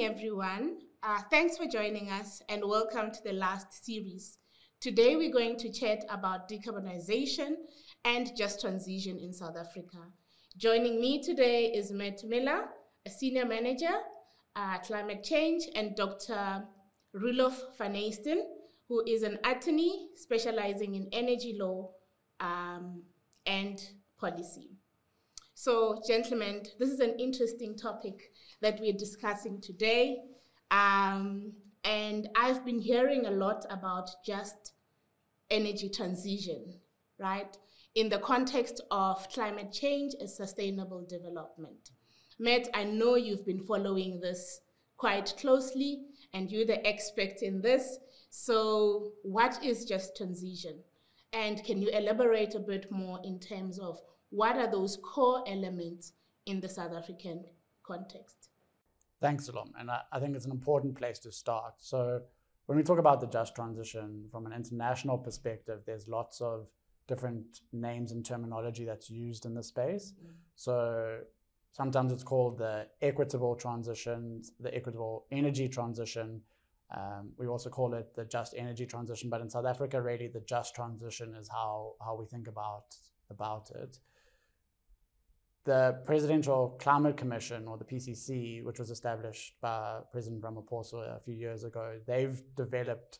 everyone. Thanks for joining us and welcome to the last series. Today, we're going to chat about decarbonization and just transition in South Africa. Joining me today is Matt Muller, a senior manager, climate change, and Dr. Roelof van Huyssteen, who is an attorney specializing in energy law and policy. So, gentlemen, this is an interesting topic that we're discussing today. And I've been hearing a lot about just energy transition, right? In the context of climate change and sustainable development. Matt, I know you've been following this quite closely and you're the expert in this. So what is just transition? And can you elaborate a bit more in terms of what are those core elements in the South African context? Thanks, Salome. And I think it's an important place to start. So when we talk about the just transition from an international perspective, there's lots of different names and terminology that's used in the space. So sometimes it's called the equitable transition, the equitable energy transition. We also call it the just energy transition. But in South Africa, really, the just transition is how we think about it. The Presidential Climate Commission, or the PCC, which was established by President Ramaphosa a few years ago, they've developed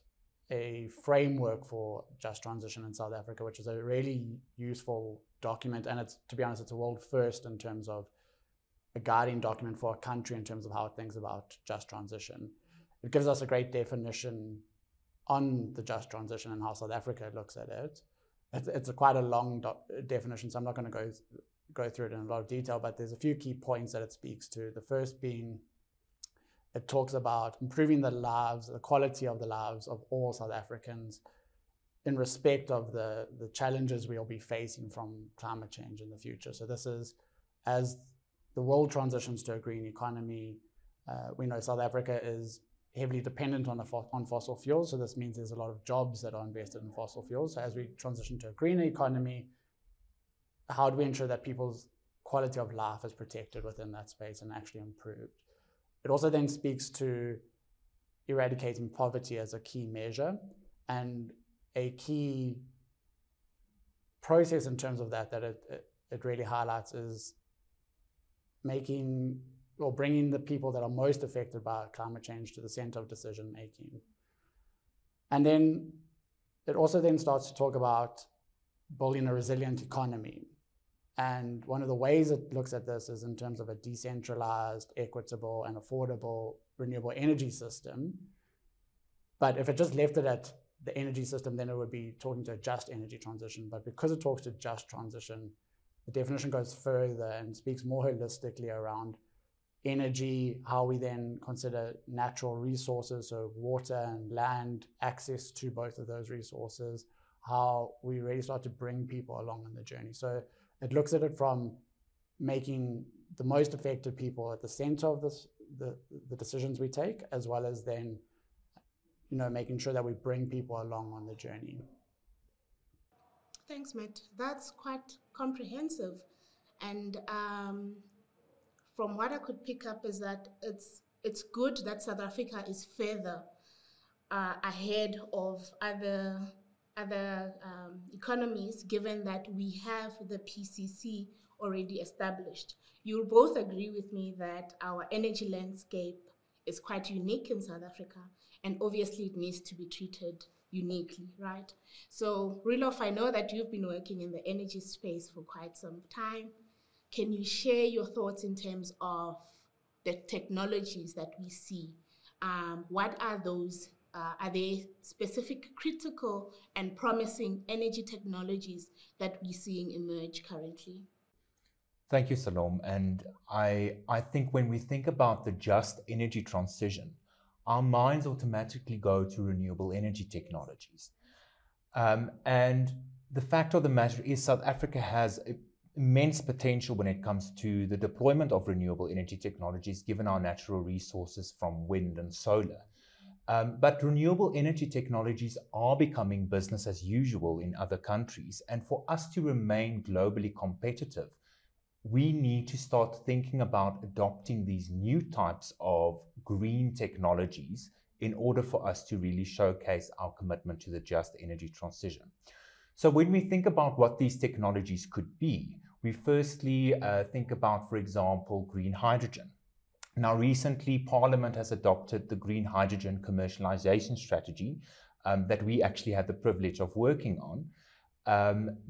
a framework for just transition in South Africa, which is a really useful document. And it's, to be honest, it's a world first in terms of a guiding document for a country in terms of how it thinks about just transition. It gives us a great definition on the just transition and how South Africa looks at it. It's quite a long definition, so I'm not going to go through it in a lot of detail, but there's a few key points that it speaks to. The first being, it talks about improving the quality of the lives of all South Africans in respect of the challenges we'll be facing from climate change in the future. So this is, as the world transitions to a green economy, we know South Africa is heavily dependent on fossil fuels. So this means there's a lot of jobs that are invested in fossil fuels. So as we transition to a greener economy, how do we ensure that people's quality of life is protected within that space and actually improved? It also then speaks to eradicating poverty as a key measure, and a key process in terms of that it really highlights is bringing the people that are most affected by climate change to the center of decision making. And then it also then starts to talk about building a resilient economy. And one of the ways it looks at this is in terms of a decentralized, equitable, and affordable renewable energy system. But if it just left it at the energy system, then it would be talking to a just energy transition. But because it talks to just transition, the definition goes further and speaks more holistically around energy, how we then consider natural resources, so water and land, access to both of those resources, how we really start to bring people along on the journey. So it looks at it from making the most affected people at the center of the decisions we take, as well as then, making sure that we bring people along on the journey. Thanks, Matt. That's quite comprehensive. And from what I could pick up is that it's good that South Africa is further ahead of other economies, given that we have the PCC already established. You'll both agree with me that our energy landscape is quite unique in South Africa, and obviously it needs to be treated uniquely, right? So, Roelof, I know that you've been working in the energy space for quite some time. Can you share your thoughts in terms of the technologies that we see? What are those? Are there specific critical and promising energy technologies that we're seeing emerge currently? Thank you, Salome. And I think when we think about the just energy transition, our minds automatically go to renewable energy technologies. And the fact of the matter is South Africa has immense potential when it comes to the deployment of renewable energy technologies, given our natural resources from wind and solar. But renewable energy technologies are becoming business as usual in other countries. And for us to remain globally competitive, we need to start thinking about adopting these new types of green technologies in order for us to really showcase our commitment to the just energy transition. So when we think about what these technologies could be, we firstly think about, for example, green hydrogen. Now, recently, Parliament has adopted the green hydrogen commercialization strategy that we actually had the privilege of working on.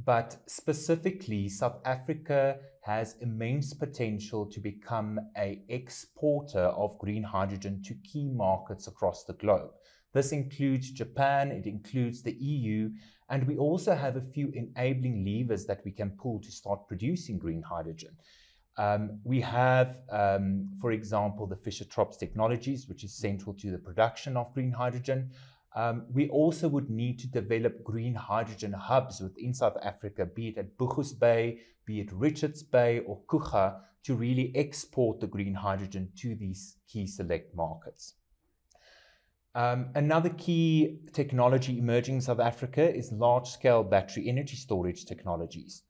But specifically, South Africa has immense potential to become an exporter of green hydrogen to key markets across the globe. This includes Japan, it includes the EU, and we also have a few enabling levers that we can pull to start producing green hydrogen. We have, for example, the Fischer-Tropsch technologies, which is central to the production of green hydrogen. We also would need to develop green hydrogen hubs within South Africa, be it at Boegoes Bay, be it Richards Bay or Kucha, to really export the green hydrogen to these key select markets. Another key technology emerging in South Africa is large-scale battery energy storage technologies.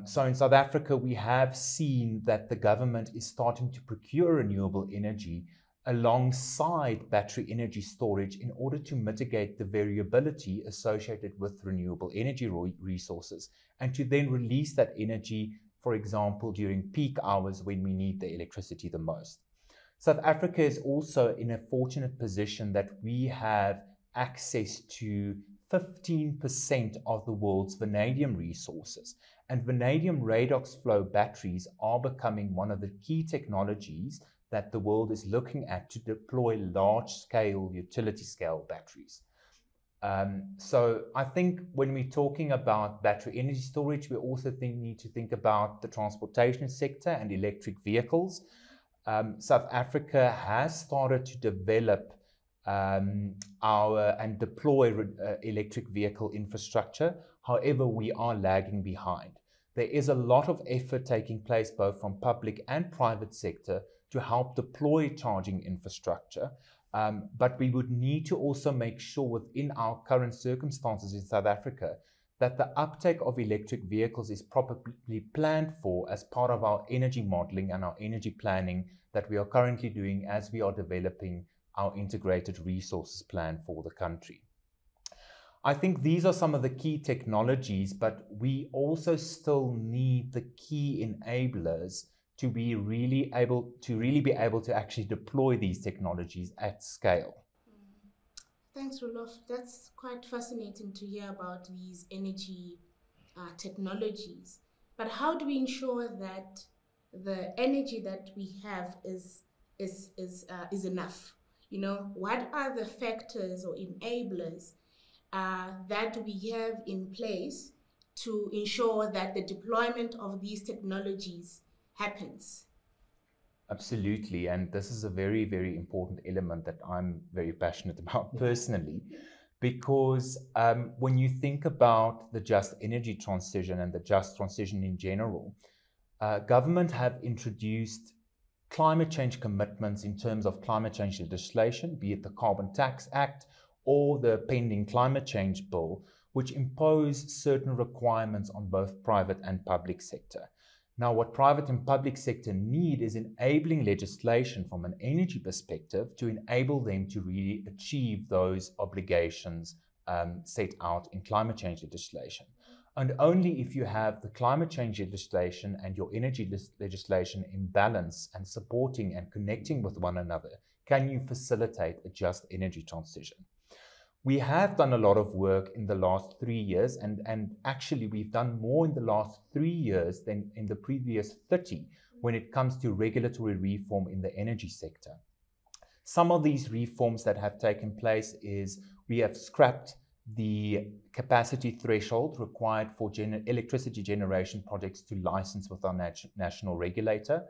So in South Africa, we have seen that the government is starting to procure renewable energy alongside battery energy storage in order to mitigate the variability associated with renewable energy resources, and to then release that energy, for example, during peak hours when we need the electricity the most. South Africa is also in a fortunate position that we have access to 15% of the world's vanadium resources. And vanadium redox flow batteries are becoming one of the key technologies that the world is looking at to deploy large-scale, utility-scale batteries. So I think when we're talking about battery energy storage, we also need to think about the transportation sector and electric vehicles. South Africa has started to develop and deploy electric vehicle infrastructure. However, we are lagging behind. There is a lot of effort taking place both from public and private sector to help deploy charging infrastructure. But we would need to also make sure within our current circumstances in South Africa that the uptake of electric vehicles is properly planned for as part of our energy modeling and our energy planning that we are currently doing as we are developing our integrated resources plan for the country. I think these are some of the key technologies, but we also still need the key enablers to be really able to actually deploy these technologies at scale. Thanks, Roelof. That's quite fascinating to hear about these energy technologies. But how do we ensure that the energy that we have is enough? You know, what are the factors or enablers that we have in place to ensure that the deployment of these technologies happens? Absolutely, and this is a very, very important element that I'm very passionate about personally, because when you think about the just energy transition and the just transition in general, government have introduced climate change commitments in terms of climate change legislation, be it the Carbon Tax Act or the pending climate change bill, which impose certain requirements on both private and public sector. Now, what private and public sector need is enabling legislation from an energy perspective to enable them to really achieve those obligations set out in climate change legislation. And only if you have the climate change legislation and your energy legislation in balance and supporting and connecting with one another can you facilitate a just energy transition. We have done a lot of work in the last 3 years, and actually we've done more in the last 3 years than in the previous 30 when it comes to regulatory reform in the energy sector. Some of these reforms that have taken place is we have scrapped the capacity threshold required for electricity generation projects to license with our national regulator.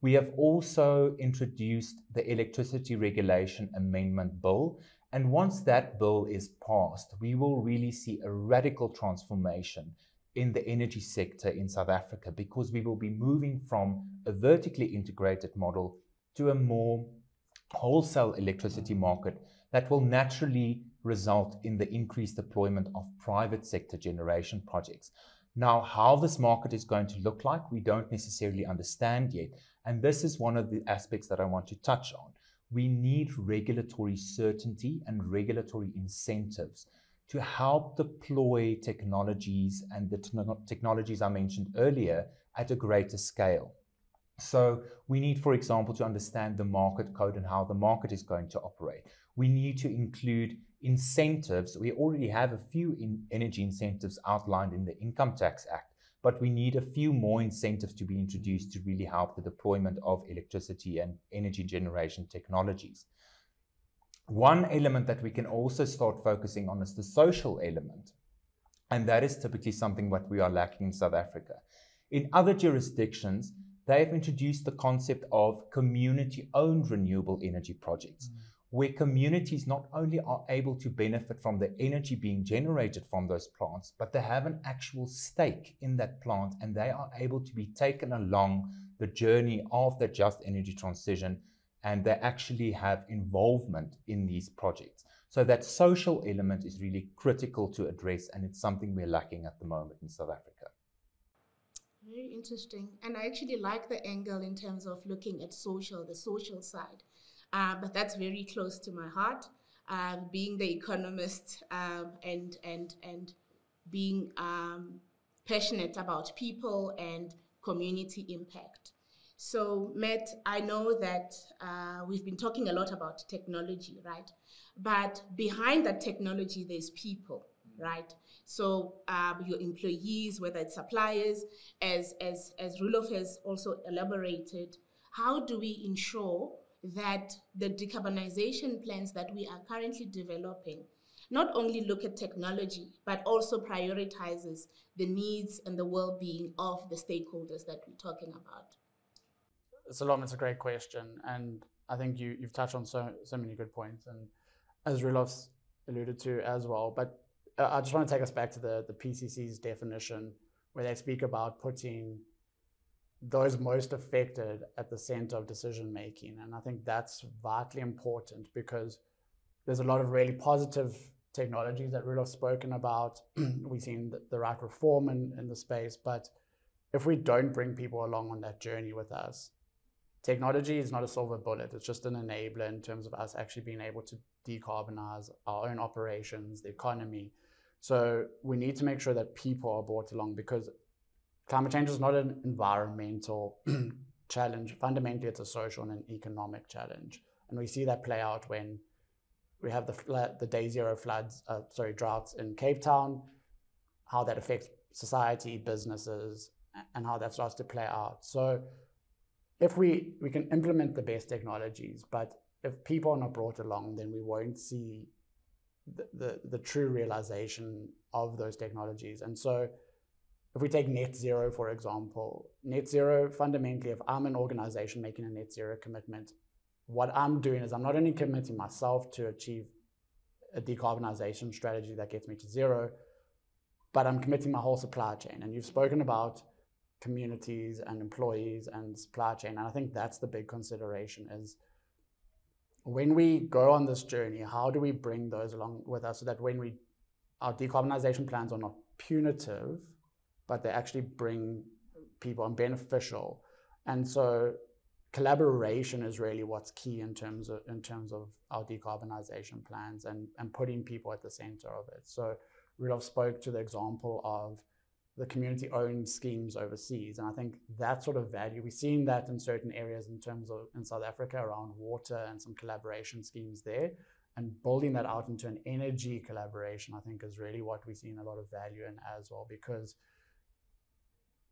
We have also introduced the Electricity Regulation Amendment Bill. And once that bill is passed, we will really see a radical transformation in the energy sector in South Africa, because we will be moving from a vertically integrated model to a more wholesale electricity market that will naturally result in the increased deployment of private sector generation projects. Now, how this market is going to look like, we don't necessarily understand yet. And this is one of the aspects that I want to touch on. We need regulatory certainty and regulatory incentives to help deploy technologies and the technologies I mentioned earlier at a greater scale. So we need, for example, to understand the market code and how the market is going to operate. We need to include incentives. We already have a few energy incentives outlined in the Income Tax Act, but we need a few more incentives to be introduced to really help the deployment of electricity and energy generation technologies. One element that we can also start focusing on is the social element, and that is typically something that we are lacking in South Africa. In other jurisdictions, they have introduced the concept of community-owned renewable energy projects, where communities not only are able to benefit from the energy being generated from those plants, but they have an actual stake in that plant, and they are able to be taken along the journey of the just energy transition, and they actually have involvement in these projects. So that social element is really critical to address, and it's something we're lacking at the moment in South Africa. Very interesting. And I actually like the angle in terms of looking at the social side. But that's very close to my heart, being the economist and being passionate about people and community impact. So, Matt, I know that we've been talking a lot about technology, right? But behind that technology, there's people, right? So your employees, whether it's suppliers, as Roelof has also elaborated, how do we ensure that the decarbonization plans that we are currently developing not only look at technology, but also prioritizes the needs and the well-being of the stakeholders that we're talking about? Salome, it's a great question. And I think you've touched on so many good points. And as Roelof's alluded to as well, but I just want to take us back to the PCC's definition, where they speak about putting those most affected at the center of decision making. And I think that's vitally important, because there's a lot of really positive technologies that Roelof's spoken about. We've seen the right reform in the space, but if we don't bring people along on that journey with us, technology is not a silver bullet. It's just an enabler in terms of us actually being able to decarbonize our own operations, the economy. So we need to make sure that people are brought along, because climate change is not an environmental challenge. Fundamentally, it's a social and an economic challenge. And we see that play out when we have the day zero droughts in Cape Town, how that affects society, businesses, and how that starts to play out. So if we can implement the best technologies, but if people are not brought along, then we won't see the true realization of those technologies. And so if we take net zero, for example, net zero, fundamentally, if I'm an organization making a net zero commitment, what I'm doing is I'm not only committing myself to achieve a decarbonization strategy that gets me to zero, but I'm committing my whole supply chain. And you've spoken about communities and employees and supply chain. And I think that's the big consideration, is when we go on this journey, how do we bring those along with us so that when our decarbonization plans are not punitive, but they actually bring people and beneficial. And so collaboration is really what's key in terms of our decarbonization plans and putting people at the center of it. So Roelof spoke to the example of the community-owned schemes overseas. And I think that sort of value, we've seen that in certain areas in South Africa around water and some collaboration schemes there. And building that out into an energy collaboration, I think, is really what we've seen a lot of value in as well. Because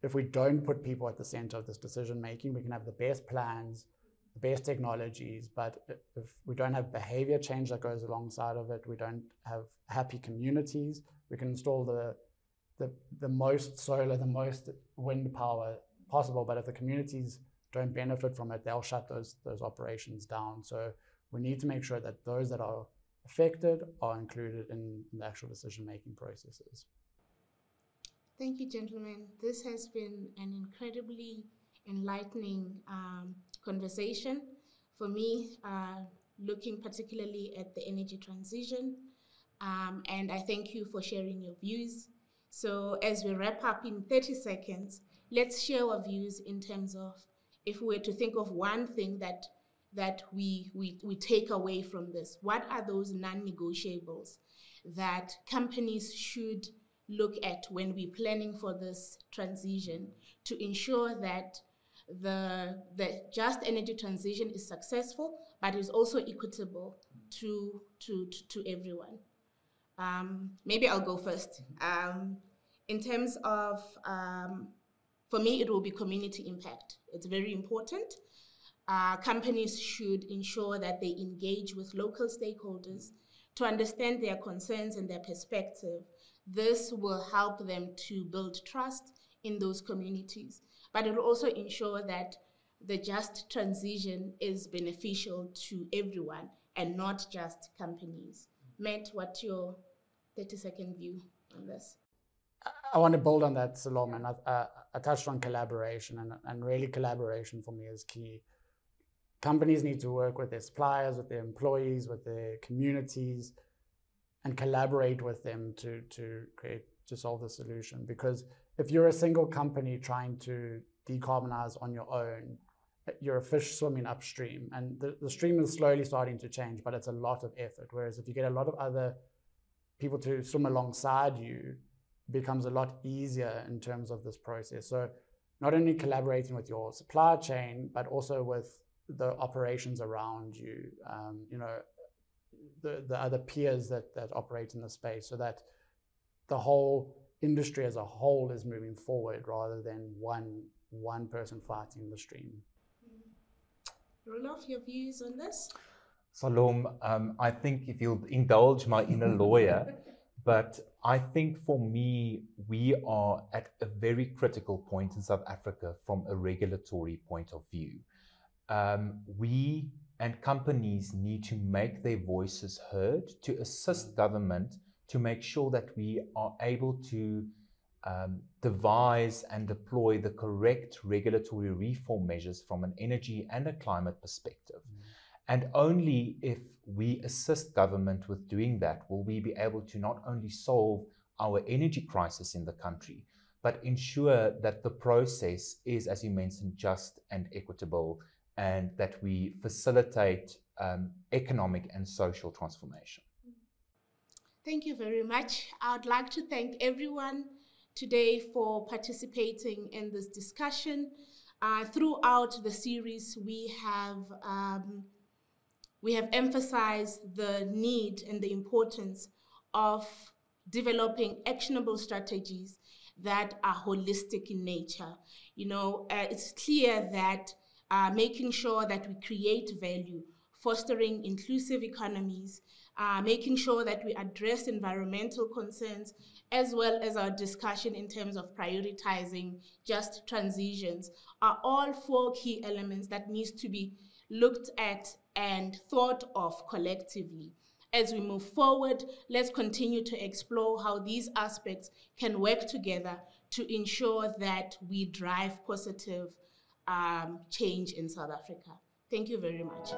if we don't put people at the center of this decision making, we can have the best plans, the best technologies, but if we don't have behavior change that goes alongside of it, we don't have happy communities, we can install the most solar, the most wind power possible, but if the communities don't benefit from it, they'll shut those operations down. So we need to make sure that those that are affected are included in the actual decision-making processes. Thank you, gentlemen. This has been an incredibly enlightening conversation for me, looking particularly at the energy transition. And I thank you for sharing your views. So as we wrap up in 30 seconds, let's share our views in terms of, if we were to think of one thing that we take away from this, what are those non-negotiables that companies should look at when we're planning for this transition to ensure that the just energy transition is successful, but is also equitable to everyone? Maybe I'll go first. In terms of, for me, it will be community impact. It's very important. Companies should ensure that they engage with local stakeholders to understand their concerns and their perspective. This will help them to build trust in those communities, but it will also ensure that the just transition is beneficial to everyone and not just companies. Matt, what's your 30-second view on this? I want to build on that, Salome, and I touched on collaboration, and really collaboration for me is key. Companies need to work with their suppliers, with their employees, with their communities, and collaborate with them to solve the solution. Because if you're a single company trying to decarbonize on your own, you're a fish swimming upstream, and the stream is slowly starting to change, but it's a lot of effort. Whereas if you get a lot of other people to swim alongside you, it becomes a lot easier in terms of this process. So not only collaborating with your supply chain, but also with the operations around you, the other peers that operate in the space, so that the whole industry as a whole is moving forward rather than one person fighting the stream. Roelof, your views on this? Salome, I think if you'll indulge my inner lawyer, but I think for me, we are at a very critical point in South Africa from a regulatory point of view. We and companies need to make their voices heard to assist government to make sure that we are able to devise and deploy the correct regulatory reform measures from an energy and a climate perspective. And only if we assist government with doing that will we be able to not only solve our energy crisis in the country, but ensure that the process is, as you mentioned, just and equitable, and that we facilitate economic and social transformation. Thank you very much. I would like to thank everyone today for participating in this discussion. Throughout the series, we have emphasized the need and the importance of developing actionable strategies that are holistic in nature. It's clear that making sure that we create value, fostering inclusive economies, making sure that we address environmental concerns, as well as our discussion in terms of prioritizing just transitions, are all 4 key elements that needs to be looked at and thought of collectively. As we move forward, let's continue to explore how these aspects can work together to ensure that we drive positive change in South Africa. Thank you very much.